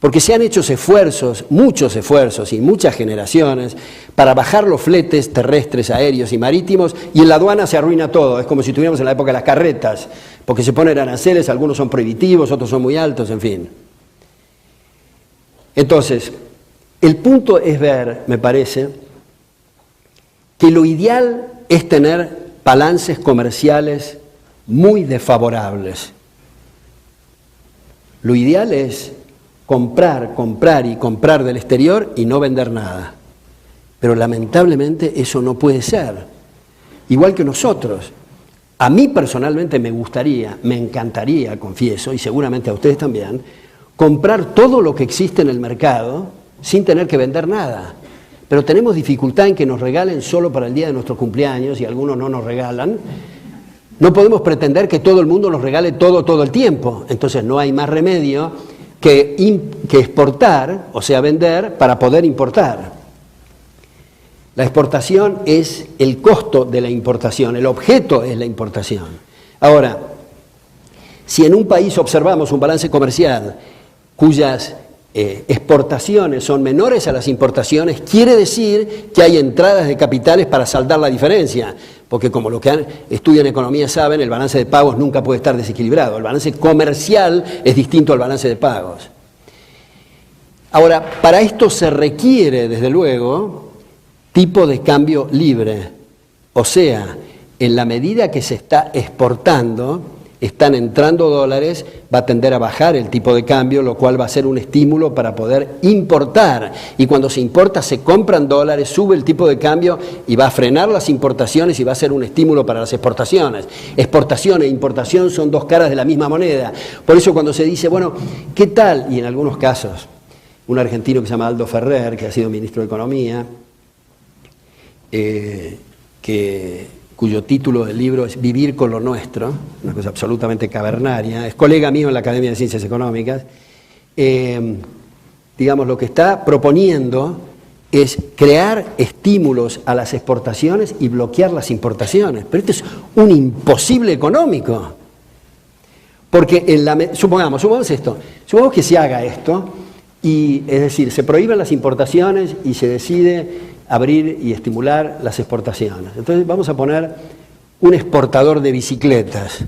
Porque se han hecho esfuerzos, muchos esfuerzos y muchas generaciones para bajar los fletes terrestres, aéreos y marítimos, y en la aduana se arruina todo. Es como si estuviéramos en la época de las carretas, porque se ponen aranceles, algunos son prohibitivos, otros son muy altos, en fin. Entonces, el punto es ver, me parece, que lo ideal es tener balances comerciales muy desfavorables. Lo ideal es comprar y comprar del exterior y no vender nada. Pero lamentablemente eso no puede ser. Igual que nosotros. A mí personalmente me encantaría, confieso, y seguramente a ustedes también, comprar todo lo que existe en el mercado sin tener que vender nada. Pero tenemos dificultad en que nos regalen solo para el día de nuestro cumpleaños y algunos no nos regalan. No podemos pretender que todo el mundo nos regale todo el tiempo. Entonces no hay más remedio que exportar, o sea, vender para poder importar. La exportación es el costo de la importación, el objeto es la importación. Ahora, si en un país observamos un balance comercial cuyas exportaciones son menores a las importaciones, quiere decir que hay entradas de capitales para saldar la diferencia, porque como los que estudian economía saben, el balance de pagos nunca puede estar desequilibrado, el balance comercial es distinto al balance de pagos. Ahora, para esto se requiere, desde luego, tipo de cambio libre, o sea, en la medida que se está exportando, están entrando dólares, va a tender a bajar el tipo de cambio, lo cual va a ser un estímulo para poder importar. Y cuando se importa, se compran dólares, sube el tipo de cambio y va a frenar las importaciones y va a ser un estímulo para las exportaciones. Exportación e importación son dos caras de la misma moneda. Por eso cuando se dice, bueno, ¿qué tal? Y en algunos casos, un argentino que se llama Aldo Ferrer, que ha sido ministro de Economía, cuyo título del libro es Vivir con lo nuestro, una cosa absolutamente cavernaria, es colega mío en la Academia de Ciencias Económicas, digamos, lo que está proponiendo es crear estímulos a las exportaciones y bloquear las importaciones. Pero esto es un imposible económico. Porque supongamos esto, supongamos que se haga esto, y es decir, se prohíben las importaciones y se decide abrir y estimular las exportaciones. Entonces vamos a poner un exportador de bicicletas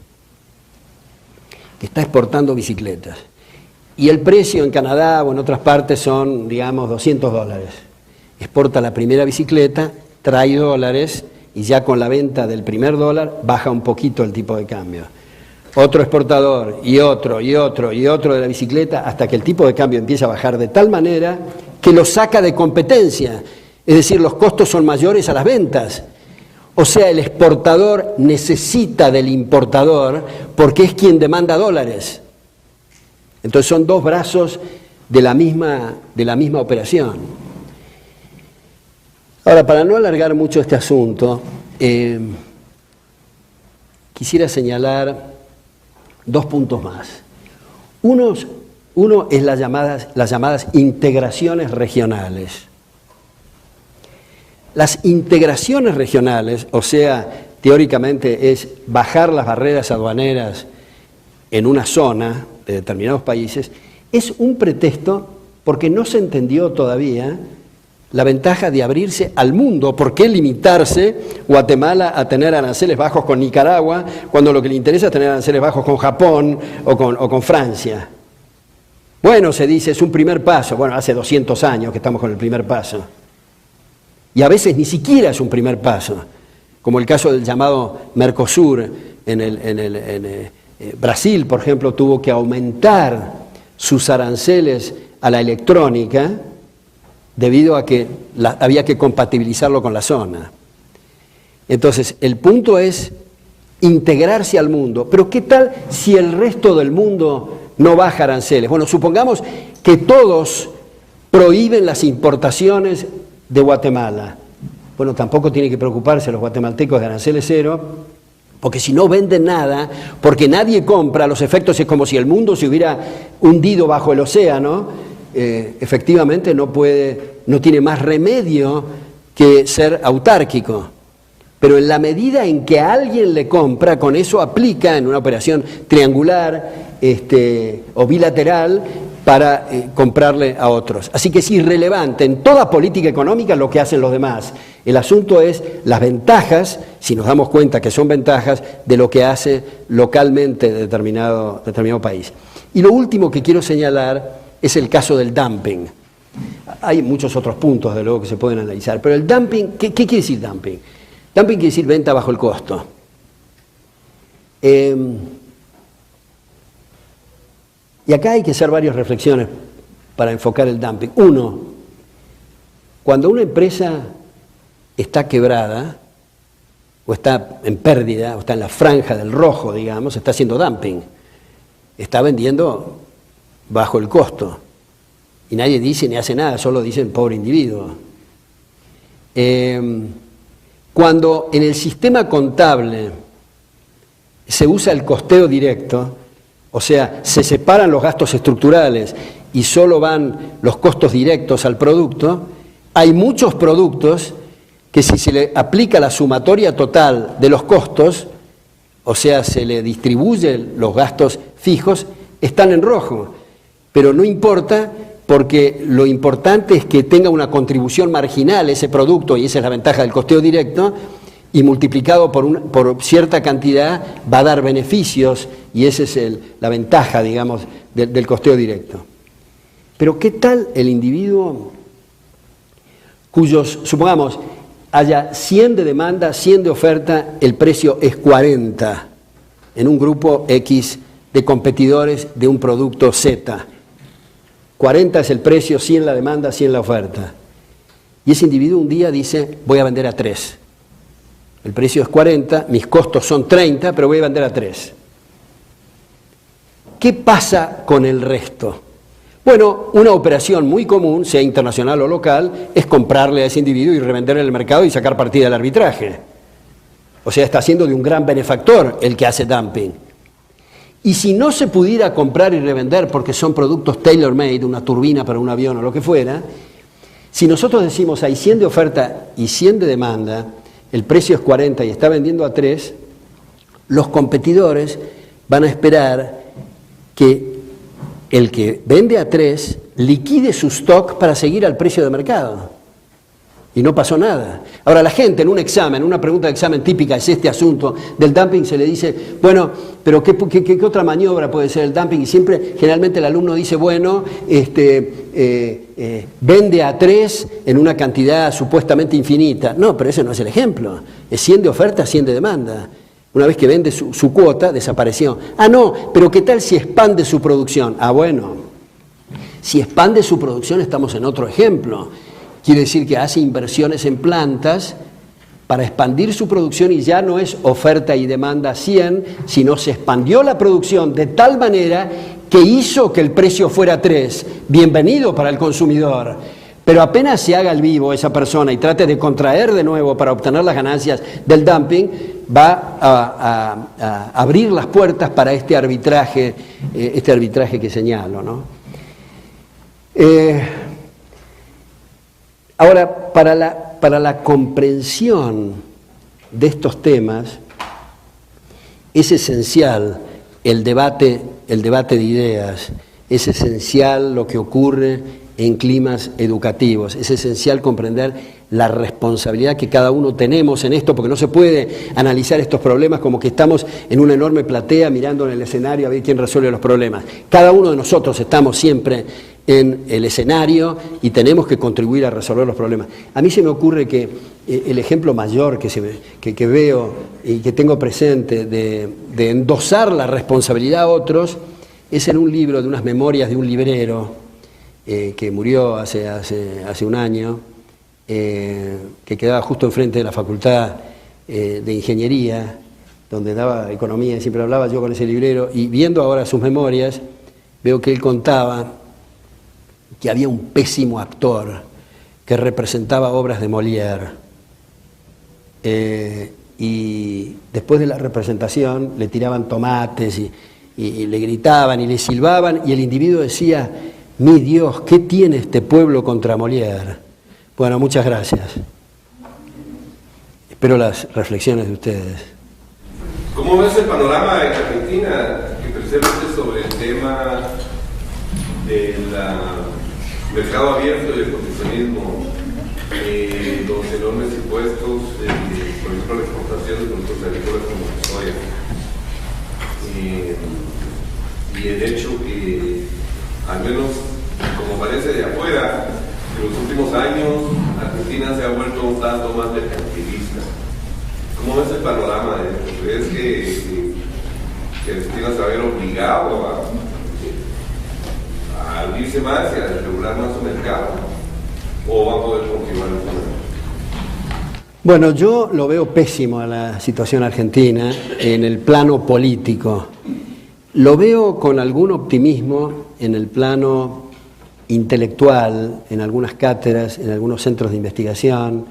que está exportando bicicletas y el precio en Canadá o en otras partes son, digamos, $200. Exporta la primera bicicleta, trae dólares y ya con la venta del primer dólar baja un poquito el tipo de cambio. Otro exportador y otro y otro y otro de la bicicleta hasta que el tipo de cambio empieza a bajar de tal manera que lo saca de competencia. Es decir, los costos son mayores a las ventas. O sea, el exportador necesita del importador porque es quien demanda dólares. Entonces son dos brazos de la misma operación. Ahora, para no alargar mucho este asunto, quisiera señalar dos puntos más. Uno es las llamadas integraciones regionales. Las integraciones regionales, o sea, teóricamente es bajar las barreras aduaneras en una zona de determinados países, es un pretexto porque no se entendió todavía la ventaja de abrirse al mundo. ¿Por qué limitarse Guatemala a tener aranceles bajos con Nicaragua cuando lo que le interesa es tener aranceles bajos con Japón o con Francia? Bueno, se dice, es un primer paso. Bueno, hace 200 años que estamos con el primer paso. Y a veces ni siquiera es un primer paso, como el caso del llamado Mercosur. Brasil, por ejemplo, tuvo que aumentar sus aranceles a la electrónica debido a que había que compatibilizarlo con la zona. Entonces, el punto es integrarse al mundo. Pero ¿qué tal si el resto del mundo no baja aranceles? Bueno, supongamos que todos prohíben las importaciones de Guatemala. Bueno, tampoco tiene que preocuparse los guatemaltecos de aranceles cero, porque si no venden nada, porque nadie compra, los efectos es como si el mundo se hubiera hundido bajo el océano, efectivamente no tiene más remedio que ser autárquico. Pero en la medida en que alguien le compra, con eso aplica en una operación triangular o bilateral, para comprarle a otros. Así que es irrelevante en toda política económica lo que hacen los demás. El asunto es las ventajas, si nos damos cuenta que son ventajas, de lo que hace localmente determinado país. Y lo último que quiero señalar es el caso del dumping. Hay muchos otros puntos, de luego, que se pueden analizar, pero el dumping, ¿qué quiere decir dumping? Dumping quiere decir venta bajo el costo. Y acá hay que hacer varias reflexiones para enfocar el dumping. Uno, cuando una empresa está quebrada, o está en pérdida, o está en la franja del rojo, digamos, está haciendo dumping. Está vendiendo bajo el costo. Y nadie dice ni hace nada, solo dicen pobre individuo. Cuando en el sistema contable se usa el costeo directo, o sea, se separan los gastos estructurales y solo van los costos directos al producto, hay muchos productos que si se le aplica la sumatoria total de los costos, o sea, se le distribuyen los gastos fijos, están en rojo. Pero no importa, porque lo importante es que tenga una contribución marginal ese producto, y esa es la ventaja del costeo directo, y multiplicado por cierta cantidad va a dar beneficios, y esa es la ventaja, digamos, del costeo directo. Pero ¿qué tal el individuo cuyos, supongamos, haya 100 de demanda, 100 de oferta, el precio es 40 en un grupo X de competidores de un producto Z? 40 es el precio, 100 la demanda, 100 la oferta. Y ese individuo un día dice, voy a vender a 3. El precio es 40, mis costos son 30, pero voy a vender a 3. ¿Qué pasa con el resto? Bueno, una operación muy común, sea internacional o local, es comprarle a ese individuo y revenderle en el mercado y sacar partida del arbitraje. O sea, está haciendo de un gran benefactor el que hace dumping. Y si no se pudiera comprar y revender porque son productos tailor-made, una turbina para un avión o lo que fuera, si nosotros decimos hay 100 de oferta y 100 de demanda, el precio es 40 y está vendiendo a 3, los competidores van a esperar que el que vende a 3 liquide su stock para seguir al precio de mercado. Y no pasó nada. Ahora, la gente en un examen, una pregunta de examen típica es este asunto del dumping, se le dice, bueno, pero ¿qué otra maniobra puede ser el dumping? Y siempre, generalmente el alumno dice, bueno, vende a 3 en una cantidad supuestamente infinita. No, pero ese no es el ejemplo. Es 100 de oferta, 100 de demanda. Una vez que vende su cuota, desapareció. Ah, no, pero ¿qué tal si expande su producción? Ah, bueno, si expande su producción estamos en otro ejemplo. Quiere decir que hace inversiones en plantas para expandir su producción y ya no es oferta y demanda 100, sino se expandió la producción de tal manera que hizo que el precio fuera 3. Bienvenido para el consumidor. Pero apenas se haga el vivo esa persona y trate de contraer de nuevo para obtener las ganancias del dumping, va a abrir las puertas para este arbitraje que señalo, ¿no? Ahora, para la comprensión de estos temas, es esencial el debate de ideas, es esencial lo que ocurre en climas educativos, es esencial comprender la responsabilidad que cada uno tenemos en esto, porque no se puede analizar estos problemas como que estamos en una enorme platea mirando en el escenario a ver quién resuelve los problemas. Cada uno de nosotros estamos siempre en el escenario y tenemos que contribuir a resolver los problemas. A mí se me ocurre que el ejemplo mayor que veo y que tengo presente de endosar la responsabilidad a otros es en un libro de unas memorias de un librero que murió hace un año, que quedaba justo enfrente de la Facultad de Ingeniería, donde daba economía, y siempre hablaba yo con ese librero, y viendo ahora sus memorias, veo que él contaba que había un pésimo actor que representaba obras de Molière, y después de la representación le tiraban tomates y le gritaban y le silbaban, y el individuo decía, mi Dios, ¿qué tiene este pueblo contra Molière? Bueno, muchas gracias. Espero las reflexiones de ustedes. ¿Cómo ves el panorama en Argentina, especialmente sobre el tema del mercado abierto y el proteccionismo, los enormes impuestos, por ejemplo, la exportación de productos agrícolas como la soya, y el hecho que, al menos como parece de afuera, en los últimos años Argentina se ha vuelto un tanto más mercantilista? ¿Cómo ves el panorama de esto? ¿Crees que Argentina se va a ver obligado a abrirse más y a regular más su mercado? ¿O va a poder continuar el fenómeno? Bueno, yo lo veo pésimo a la situación argentina en el plano político. Lo veo con algún optimismo en el plano intelectual, en algunas cátedras, en algunos centros de investigación,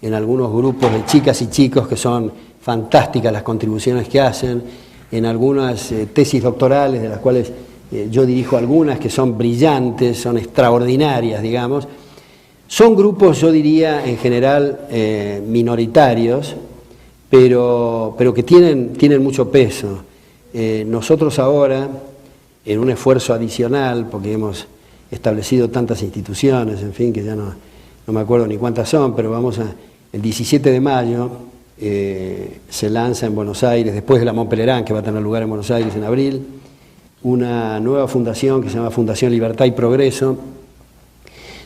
en algunos grupos de chicas y chicos que son fantásticas las contribuciones que hacen, en algunas tesis doctorales, de las cuales yo dirijo algunas, que son brillantes, son extraordinarias, digamos, Son grupos, yo diría, en general minoritarios, pero que tienen mucho peso. Nosotros ahora, en un esfuerzo adicional, porque hemos establecido tantas instituciones, en fin, que ya no me acuerdo ni cuántas son, pero el 17 de mayo se lanza en Buenos Aires, después de la Mont Pelerin, que va a tener lugar en Buenos Aires en abril, una nueva fundación que se llama Fundación Libertad y Progreso,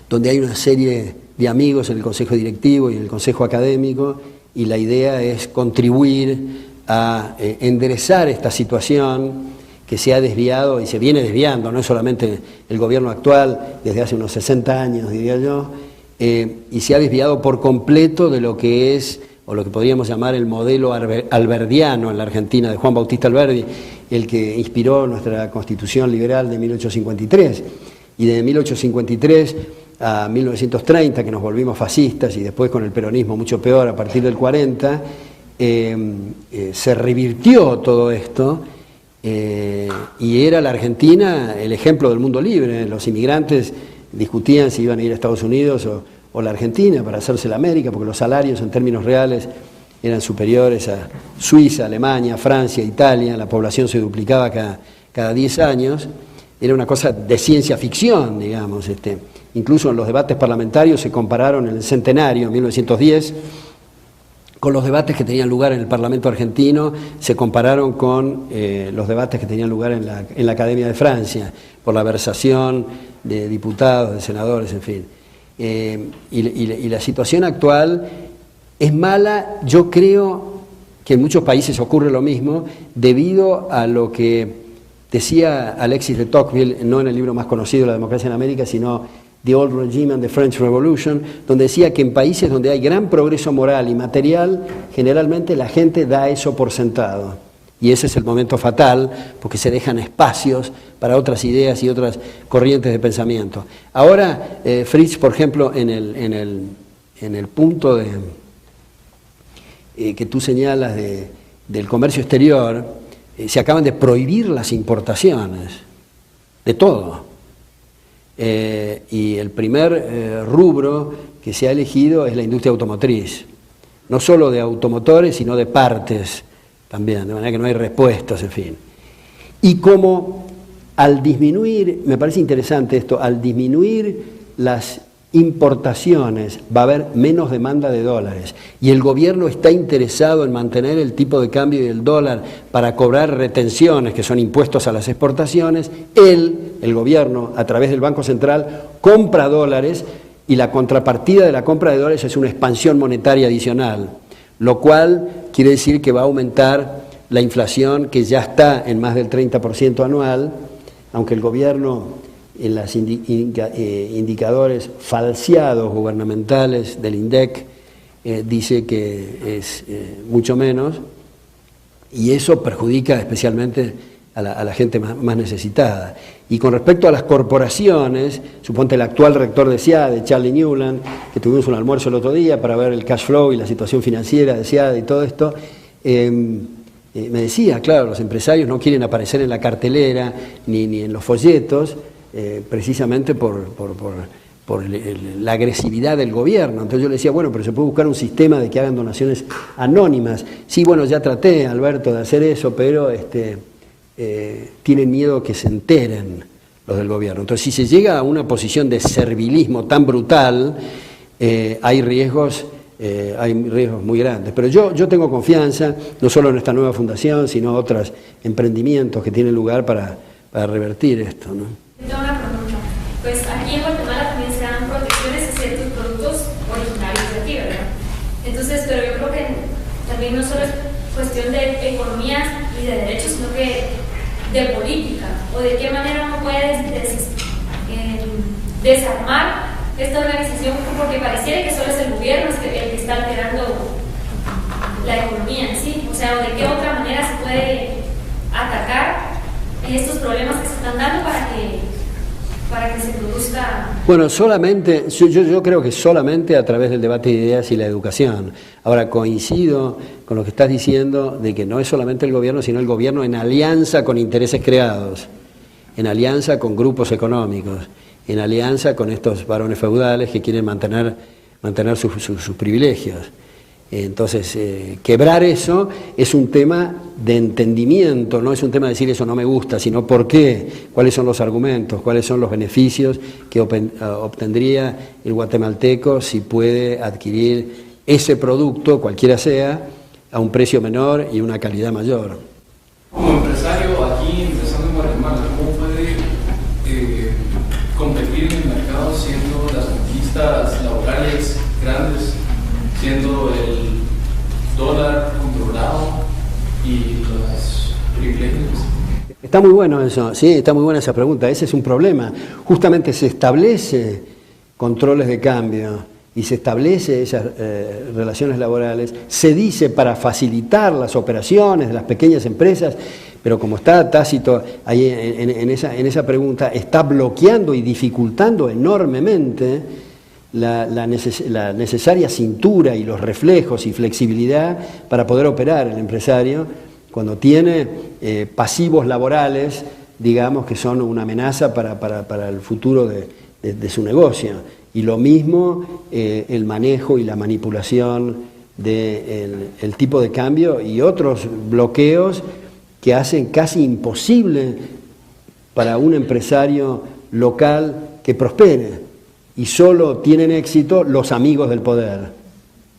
donde hay una serie de amigos en el Consejo Directivo y en el Consejo Académico, y la idea es contribuir a enderezar esta situación que se ha desviado y se viene desviando, no es solamente el gobierno actual, desde hace unos 60 años, diría yo, y se ha desviado por completo de lo que es, o lo que podríamos llamar el modelo alberdiano en la Argentina, de Juan Bautista Alberdi, el que inspiró nuestra Constitución Liberal de 1853. Y de 1853 a 1930, que nos volvimos fascistas, y después con el peronismo mucho peor a partir del 40, se revirtió todo esto, y era la Argentina el ejemplo del mundo libre. Los inmigrantes discutían si iban a ir a Estados Unidos o la Argentina para hacerse la América, porque los salarios en términos reales eran superiores a Suiza, Alemania, Francia, Italia. La población se duplicaba cada 10 años. Era una cosa de ciencia ficción, digamos. Incluso en los debates parlamentarios se compararon en el centenario, en 1910, con los debates que tenían lugar en el Parlamento argentino, se compararon con los debates que tenían lugar en la Academia de Francia, por la versación de diputados, de senadores, en fin. Y la situación actual es mala. Yo creo que en muchos países ocurre lo mismo, debido a lo que decía Alexis de Tocqueville, no en el libro más conocido, La democracia en América, sino The Old Regime and the French Revolution, donde decía que en países donde hay gran progreso moral y material, generalmente la gente da eso por sentado. Y ese es el momento fatal, porque se dejan espacios para otras ideas y otras corrientes de pensamiento. Ahora, Fritz, por ejemplo, en el punto que tú señalas del comercio exterior, se acaban de prohibir las importaciones de todo. Y el primer rubro que se ha elegido es la industria automotriz, no solo de automotores, sino de partes también, de manera que no hay repuestos, en fin. Y como al disminuir, me parece interesante esto, al disminuir las importaciones va a haber menos demanda de dólares, y el gobierno está interesado en mantener el tipo de cambio y el dólar para cobrar retenciones, que son impuestos a las exportaciones. El gobierno, a través del Banco Central, compra dólares, y la contrapartida de la compra de dólares es una expansión monetaria adicional, lo cual quiere decir que va a aumentar la inflación, que ya está en más del 30% anual, aunque el gobierno, en los indicadores falseados gubernamentales del INDEC, dice que es mucho menos, y eso perjudica especialmente a la gente más necesitada. Y con respecto a las corporaciones, suponte el actual rector de SEADE, Charlie Newland, que tuvimos un almuerzo el otro día para ver el cash flow y la situación financiera de SEADE y todo esto, me decía, claro, los empresarios no quieren aparecer en la cartelera ni en los folletos, precisamente por la agresividad del gobierno. Entonces yo le decía, bueno, pero se puede buscar un sistema de que hagan donaciones anónimas. Sí, bueno, ya traté, Alberto, de hacer eso, pero tienen miedo que se enteren los del gobierno. Entonces, si se llega a una posición de servilismo tan brutal, hay riesgos muy grandes. Pero yo tengo confianza, no solo en esta nueva fundación, sino en otros emprendimientos que tienen lugar para revertir esto, ¿no? Tengo una pregunta. Pues aquí en Guatemala también se dan protecciones a ciertos productos originarios de aquí, ¿verdad? Entonces, pero yo creo que también no solo es cuestión de economía y de derechos, sino que de política, o de qué manera uno puede desarmar esta organización, porque pareciera que solo es el gobierno el que está alterando la economía en sí. O sea, o de qué otra manera se puede atacar estos problemas que se están dando para que se produzca. Bueno, solamente, yo creo que solamente a través del debate de ideas y la educación. Ahora, coincido con lo que estás diciendo, de que no es solamente el gobierno, sino el gobierno en alianza con intereses creados, en alianza con grupos económicos. en alianza con estos varones feudales que quieren mantener sus privilegios. Entonces, quebrar eso es un tema de entendimiento, no es un tema de decir eso no me gusta, sino por qué, cuáles son los argumentos, cuáles son los beneficios que obtendría el guatemalteco si puede adquirir ese producto, cualquiera sea, a un precio menor y una calidad mayor. Como empresario aquí, empezando en Guatemala, ¿cómo puede competir en el mercado siendo las conquistas laborales grandes, siendo el dólar controlado y los privilegios? Está muy bueno eso, sí, está muy buena esa pregunta. Ese es un problema. Justamente se establece controles de cambio y se establece esas relaciones laborales, se dice para facilitar las operaciones de las pequeñas empresas, pero como está tácito ahí en esa pregunta, está bloqueando y dificultando enormemente la necesaria cintura y los reflejos y flexibilidad para poder operar el empresario cuando tiene pasivos laborales, digamos, que son una amenaza para el futuro de su negocio. Y lo mismo el manejo y la manipulación del tipo de cambio y otros bloqueos que hacen casi imposible para un empresario local que prospere. Y solo tienen éxito los amigos del poder.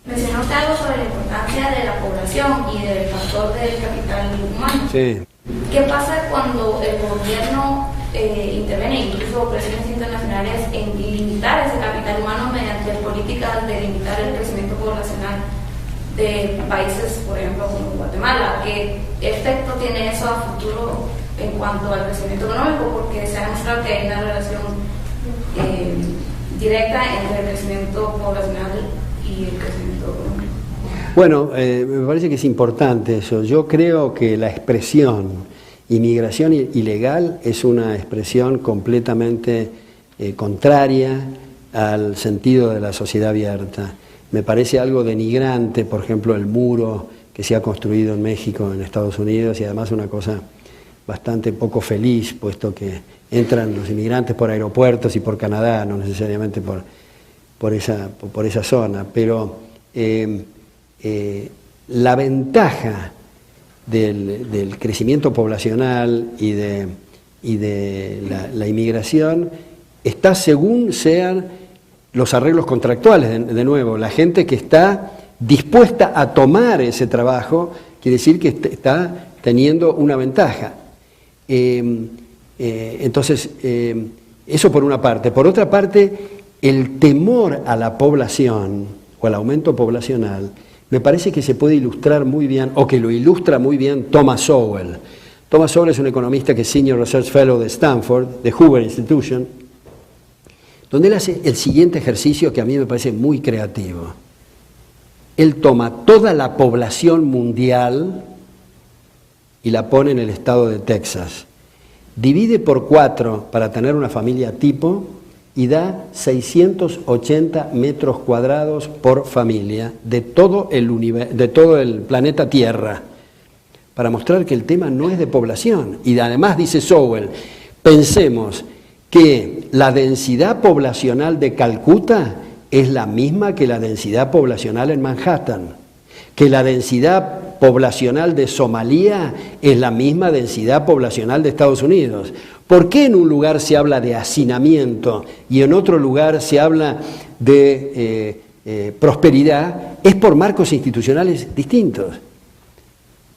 Mencionaste algo sobre la importancia de la población y del factor del capital humano. Sí. ¿Qué pasa cuando el gobierno interviene, incluso presiones internacionales, en limitar ese capital humano mediante políticas de limitar el crecimiento poblacional de países, por ejemplo, como Guatemala? ¿Qué efecto tiene eso a futuro en cuanto al crecimiento económico? Porque se ha demostrado que hay una relación directa entre el crecimiento poblacional y el crecimiento económico. Bueno, me parece que es importante eso. Yo creo que la expresión inmigración ilegal es una expresión completamente contraria al sentido de la sociedad abierta. Me parece algo denigrante, por ejemplo, el muro que se ha construido en México, en Estados Unidos, y además una cosa bastante poco feliz, puesto que entran los inmigrantes por aeropuertos y por Canadá, no necesariamente por esa zona. Pero la ventaja del crecimiento poblacional y de la inmigración está según sean los arreglos contractuales. De nuevo, la gente que está dispuesta a tomar ese trabajo quiere decir que está teniendo una ventaja. Entonces, eso por una parte. Por otra parte, el temor a la población o al aumento poblacional me parece que se puede ilustrar muy bien, o que lo ilustra muy bien Thomas Sowell. Thomas Sowell es un economista que es Senior Research Fellow de Stanford, de Hoover Institution, donde él hace el siguiente ejercicio que a mí me parece muy creativo. Él toma toda la población mundial y la pone en el estado de Texas. Divide por 4 para tener una familia tipo y da 680 metros cuadrados por familia de todo el planeta Tierra, para mostrar que el tema no es de población. Y además, dice Sowell, pensemos que la densidad poblacional de Calcuta es la misma que la densidad poblacional en Manhattan, que la densidad poblacional de Somalia es la misma densidad poblacional de Estados Unidos. ¿Por qué en un lugar se habla de hacinamiento y en otro lugar se habla de prosperidad? Es por marcos institucionales distintos.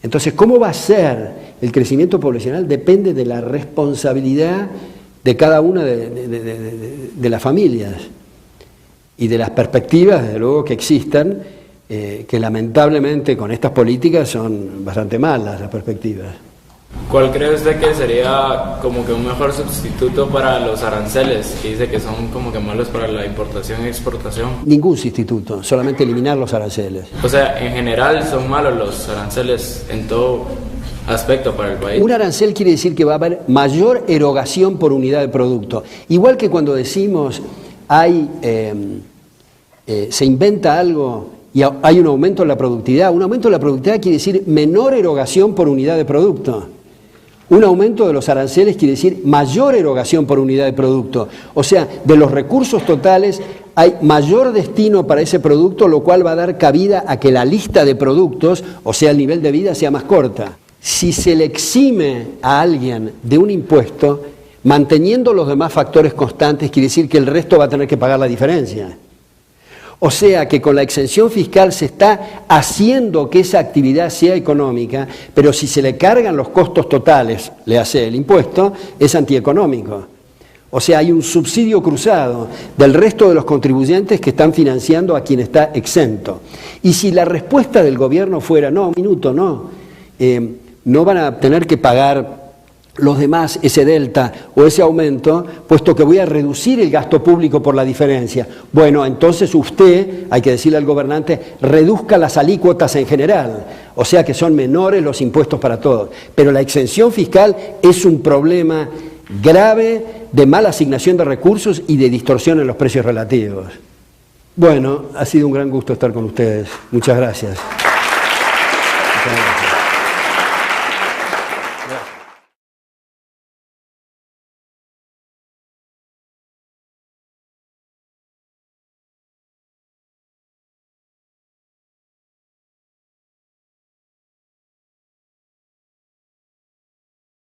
Entonces, ¿cómo va a ser el crecimiento poblacional? Depende de la responsabilidad de cada una de las familias y de las perspectivas, desde luego, que existan, que lamentablemente con estas políticas son bastante malas las perspectivas. ¿Cuál cree usted que sería como que un mejor sustituto para los aranceles, que dice que son como que malos para la importación y exportación? Ningún sustituto, solamente eliminar los aranceles. O sea, en general son malos los aranceles en todo aspecto para el país. Un arancel quiere decir que va a haber mayor erogación por unidad de producto. Igual que cuando decimos se inventa algo y hay un aumento en la productividad. Un aumento en la productividad quiere decir menor erogación por unidad de producto. Un aumento de los aranceles quiere decir mayor erogación por unidad de producto. O sea, de los recursos totales hay mayor destino para ese producto, lo cual va a dar cabida a que la lista de productos, o sea, el nivel de vida, sea más corta. Si se le exime a alguien de un impuesto, manteniendo los demás factores constantes, quiere decir que el resto va a tener que pagar la diferencia. O sea que con la exención fiscal se está haciendo que esa actividad sea económica, pero si se le cargan los costos totales, le hace el impuesto, es antieconómico. O sea, hay un subsidio cruzado del resto de los contribuyentes que están financiando a quien está exento. Y si la respuesta del gobierno fuera, no, un minuto, no van a tener que pagar los demás ese delta o ese aumento, puesto que voy a reducir el gasto público por la diferencia. Bueno, entonces usted, hay que decirle al gobernante, reduzca las alícuotas en general, o sea que son menores los impuestos para todos. Pero la exención fiscal es un problema grave de mala asignación de recursos y de distorsión en los precios relativos. Bueno, ha sido un gran gusto estar con ustedes. Muchas gracias. Muchas gracias.